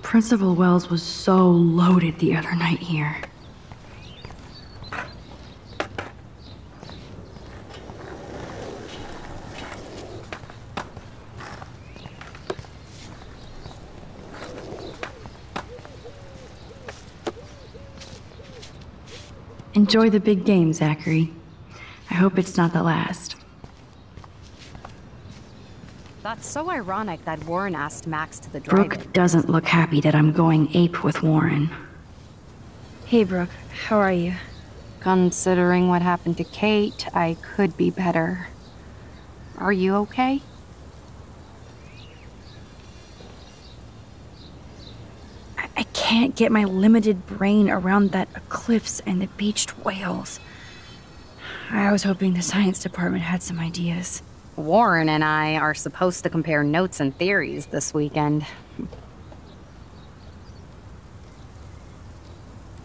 Principal Wells was so loaded the other night here. Enjoy the big game, Zachary. I hope it's not the last. That's so ironic that Warren asked Max to the drive-in. Brooke doesn't look happy that I'm going ape with Warren. Hey, Brooke. How are you? Considering what happened to Kate, I could be better. Are you okay? I can't get my limited brain around that eclipse and the beached whales. I was hoping the science department had some ideas. Warren and I are supposed to compare notes and theories this weekend.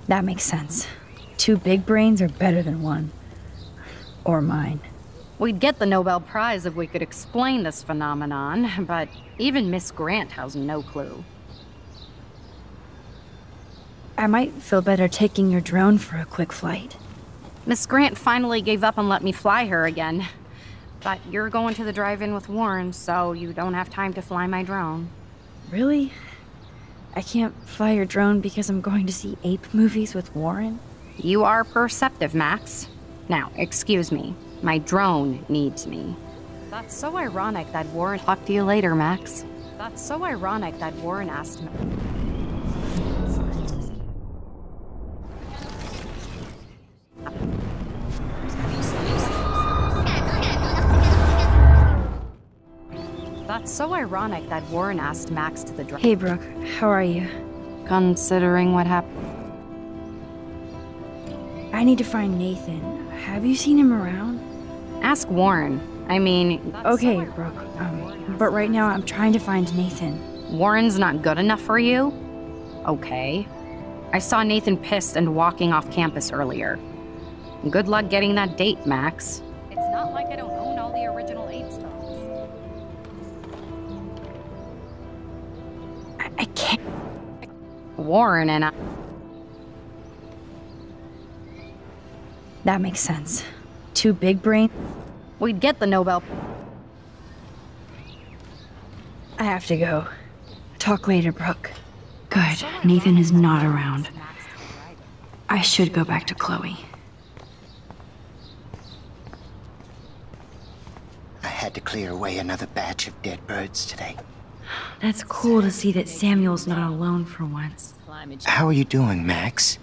That makes sense. 2 big brains are better than 1. Or mine. We'd get the Nobel Prize if we could explain this phenomenon, but even Miss Grant has no clue. I might feel better taking your drone for a quick flight. Miss Grant finally gave up and let me fly her again. But you're going to the drive-in with Warren, so you don't have time to fly my drone. Really? I can't fly your drone because I'm going to see ape movies with Warren? You are perceptive, Max. Now, excuse me. My drone needs me. That's so ironic that Warren... Talk to you later, Max. That's so ironic that Warren asked me... That's so ironic that Warren asked Max to the drive. Hey, Brooke. How are you? Considering what happened... I need to find Nathan. Have you seen him around? Ask Warren. I mean... Okay, Brooke. But right now I'm trying to find Nathan. Warren's not good enough for you? Okay. I saw Nathan pissed and walking off campus earlier. Good luck getting that date, Max. It's not like I don't own all the original ape stones. I can't... Warren and I... That makes sense. 2 big brains... We'd get the Nobel... I have to go. Talk later, Brooke. Good. Nathan is not around. I should go back to Chloe. I had to clear away another batch of dead birds today. That's cool to see that Samuel's not alone for once. How are you doing, Max?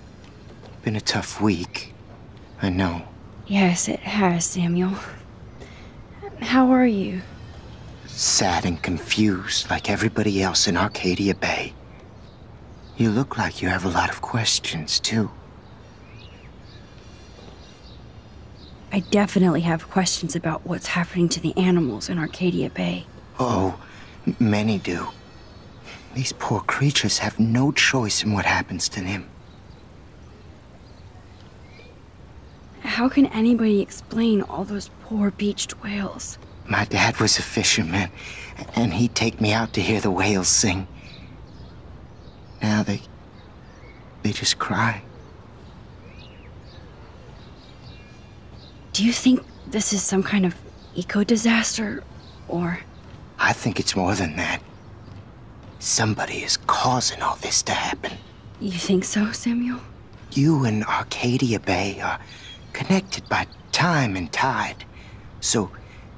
Been a tough week. I know. Yes, it has, Samuel. How are you? Sad and confused like everybody else in Arcadia Bay. You look like you have a lot of questions, too. I definitely have questions about what's happening to the animals in Arcadia Bay. Oh, many do. These poor creatures have no choice in what happens to them. How can anybody explain all those poor beached whales? My dad was a fisherman, and he'd take me out to hear the whales sing. Now they just cry. Do you think this is some kind of eco-disaster, or...? I think it's more than that. Somebody is causing all this to happen. You think so, Samuel? You and Arcadia Bay are connected by time and tide. So,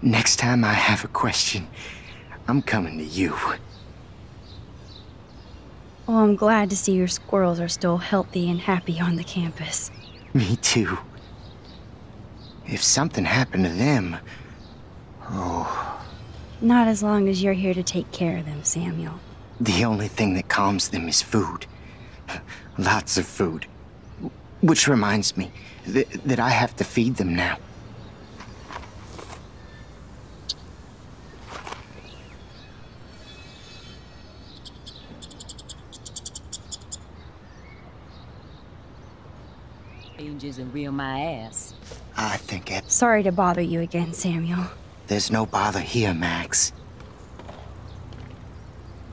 next time I have a question, I'm coming to you. Well, I'm glad to see your squirrels are still healthy and happy on the campus. Me too. If something happened to them... Oh... Not as long as you're here to take care of them, Samuel. The only thing that calms them is food. Lots of food. Which reminds me that I have to feed them now. Change isn't real my ass. I think it... Sorry to bother you again, Samuel. There's no bother here, Max.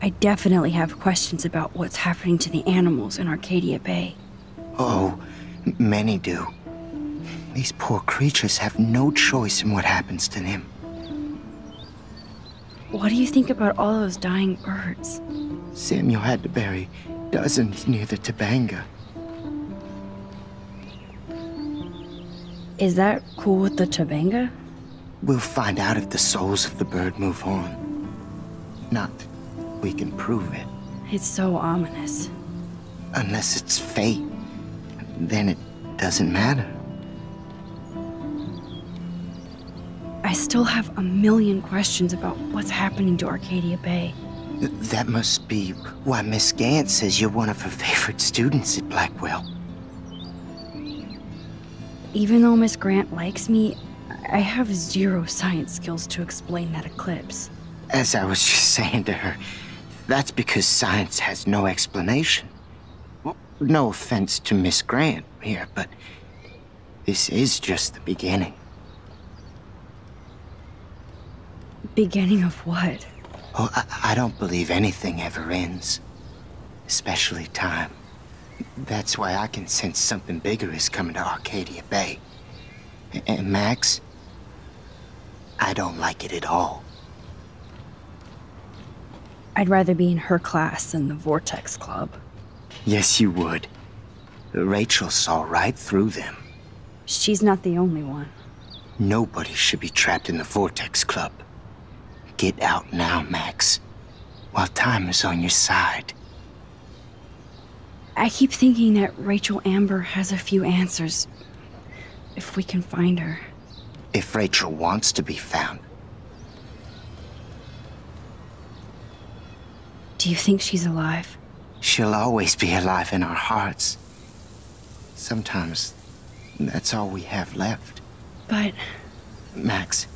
I definitely have questions about what's happening to the animals in Arcadia Bay. Oh, many do. These poor creatures have no choice in what happens to them. What do you think about all those dying birds? Samuel had to bury dozens near the Tobanga. Is that cool with the Tobanga? We'll find out if the souls of the bird move on. Not that we can prove it. It's so ominous. Unless it's fate, then it doesn't matter. I still have a million questions about what's happening to Arcadia Bay. That must be why Miss Gant says you're one of her favorite students at Blackwell. Even though Miss Grant likes me, I have zero science skills to explain that eclipse. As I was just saying to her, that's because science has no explanation. Well, no offense to Miss Grant here, but this is just the beginning. Beginning of what? Oh, I don't believe anything ever ends. Especially time. That's why I can sense something bigger is coming to Arcadia Bay. And Max, I don't like it at all. I'd rather be in her class than the Vortex Club. Yes, you would. Rachel saw right through them. She's not the only one. Nobody should be trapped in the Vortex Club. Get out now, Max, while time is on your side. I keep thinking that Rachel Amber has a few answers. If we can find her. If Rachel wants to be found. Do you think she's alive? She'll always be alive in our hearts. Sometimes, that's all we have left. But... Max,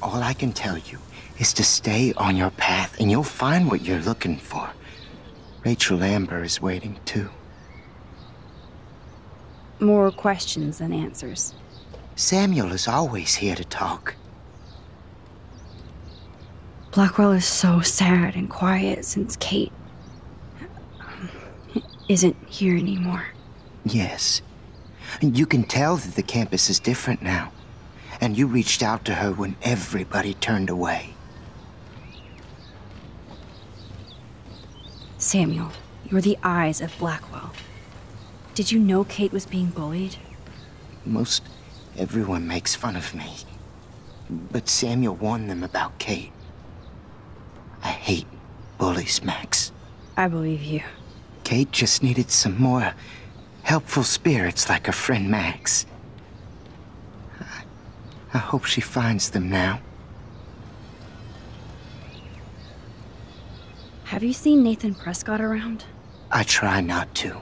all I can tell you is to stay on your path and you'll find what you're looking for. Rachel Amber is waiting too. More questions than answers. Samuel is always here to talk. Blackwell is so sad and quiet since Kate isn't here anymore. Yes. You can tell that the campus is different now. And you reached out to her when everybody turned away. Samuel, you're the eyes of Blackwell. Did you know Kate was being bullied? Most everyone makes fun of me. But Samuel warned them about Kate. I hate bullies, Max. I believe you. Kate just needed some more helpful spirits like her friend Max. I hope she finds them now. Have you seen Nathan Prescott around? I try not to.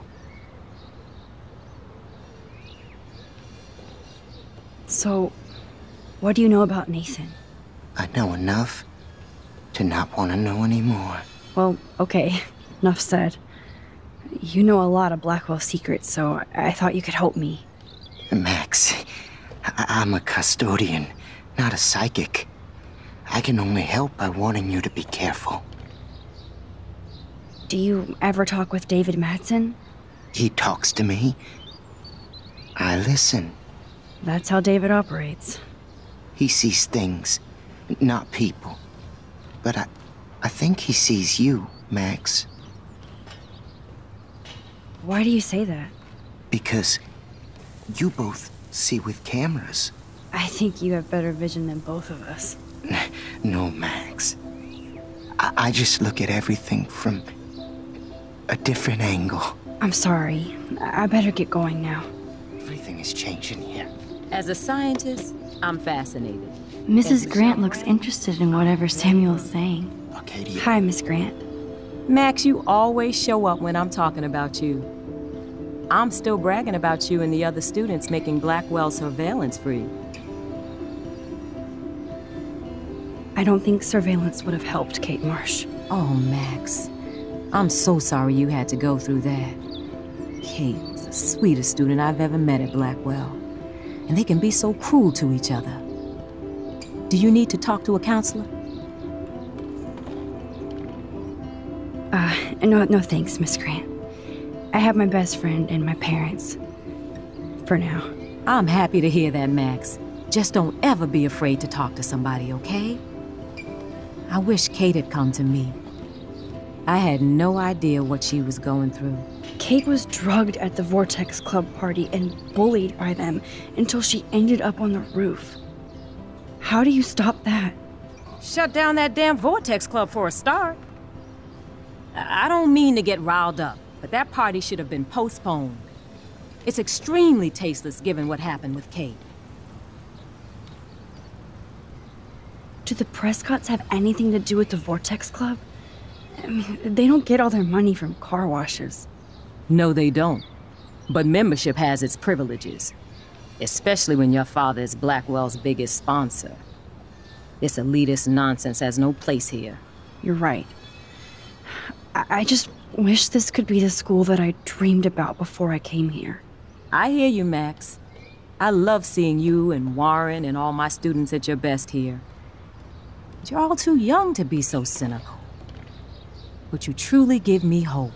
So, what do you know about Nathan? I know enough to not want to know anymore. Well, okay. Enough said. You know a lot of Blackwell secrets, so I thought you could help me. Max, I'm a custodian, not a psychic. I can only help by warning you to be careful. Do you ever talk with David Madsen? He talks to me. I listen. That's how David operates. He sees things, not people. But I think he sees you, Max. Why do you say that? Because you both see with cameras. I think you have better vision than both of us. No, Max. I just look at everything from a different angle. I'm sorry. I better get going now. Everything is changing here. As a scientist, I'm fascinated. Mrs. Grant looks interested in whatever Samuel's saying. Arcadia. Hi, Miss Grant. Max, you always show up when I'm talking about you. I'm still bragging about you and the other students making Blackwell surveillance free. I don't think surveillance would have helped Kate Marsh. Oh, Max. I'm so sorry you had to go through that. Kate was the sweetest student I've ever met at Blackwell. And they can be so cruel to each other. Do you need to talk to a counselor? No thanks, Miss Grant. I have my best friend and my parents. For now. I'm happy to hear that, Max. Just don't ever be afraid to talk to somebody, okay? I wish Kate had come to me. I had no idea what she was going through. Kate was drugged at the Vortex Club party and bullied by them until she ended up on the roof. How do you stop that? Shut down that damn Vortex Club for a start. I don't mean to get riled up, but that party should have been postponed. It's extremely tasteless given what happened with Kate. Do the Prescotts have anything to do with the Vortex Club? I mean, they don't get all their money from car washes. No, they don't. But membership has its privileges. Especially when your father is Blackwell's biggest sponsor. This elitist nonsense has no place here. You're right. I just wish this could be the school that I dreamed about before I came here. I hear you, Max. I love seeing you and Warren and all my students at your best here. But you're all too young to be so cynical. But you truly give me hope.